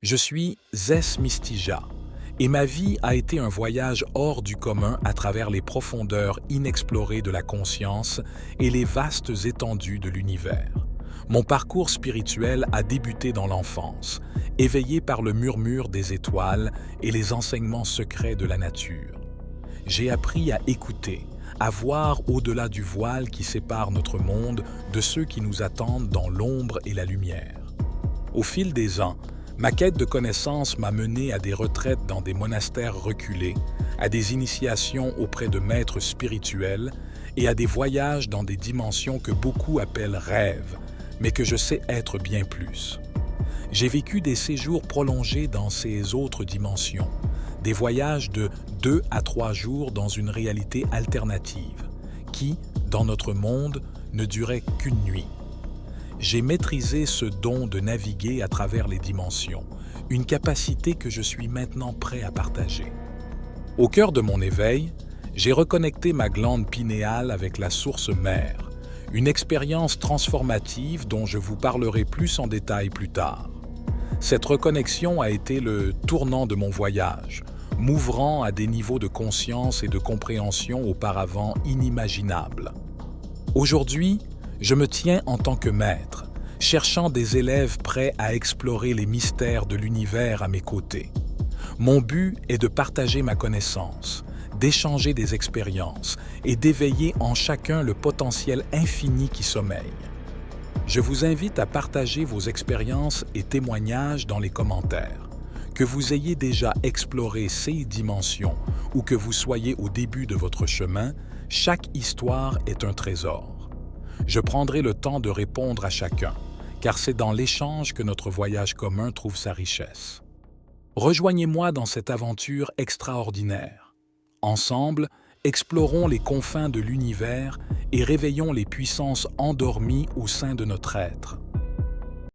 Je suis Zes Mistija et ma vie a été un voyage hors du commun à travers les profondeurs inexplorées de la conscience et les vastes étendues de l'univers. Mon parcours spirituel a débuté dans l'enfance, éveillé par le murmure des étoiles et les enseignements secrets de la nature. J'ai appris à écouter, à voir au-delà du voile qui sépare notre monde de ceux qui nous attendent dans l'ombre et la lumière. Au fil des ans, ma quête de connaissances m'a mené à des retraites dans des monastères reculés, à des initiations auprès de maîtres spirituels et à des voyages dans des dimensions que beaucoup appellent rêves, mais que je sais être bien plus. J'ai vécu des séjours prolongés dans ces autres dimensions, des voyages de 2 à 3 jours dans une réalité alternative, qui, dans notre monde, ne durait qu'une nuit. J'ai maîtrisé ce don de naviguer à travers les dimensions, une capacité que je suis maintenant prêt à partager. Au cœur de mon éveil, j'ai reconnecté ma glande pinéale avec la source mère, une expérience transformative dont je vous parlerai plus en détail plus tard. Cette reconnexion a été le tournant de mon voyage, m'ouvrant à des niveaux de conscience et de compréhension auparavant inimaginables. Aujourd'hui, je me tiens en tant que maître, cherchant des élèves prêts à explorer les mystères de l'univers à mes côtés. Mon but est de partager ma connaissance, d'échanger des expériences et d'éveiller en chacun le potentiel infini qui sommeille. Je vous invite à partager vos expériences et témoignages dans les commentaires. Que vous ayez déjà exploré ces dimensions ou que vous soyez au début de votre chemin, chaque histoire est un trésor. Je prendrai le temps de répondre à chacun, car c'est dans l'échange que notre voyage commun trouve sa richesse. Rejoignez-moi dans cette aventure extraordinaire. Ensemble, explorons les confins de l'univers et réveillons les puissances endormies au sein de notre être.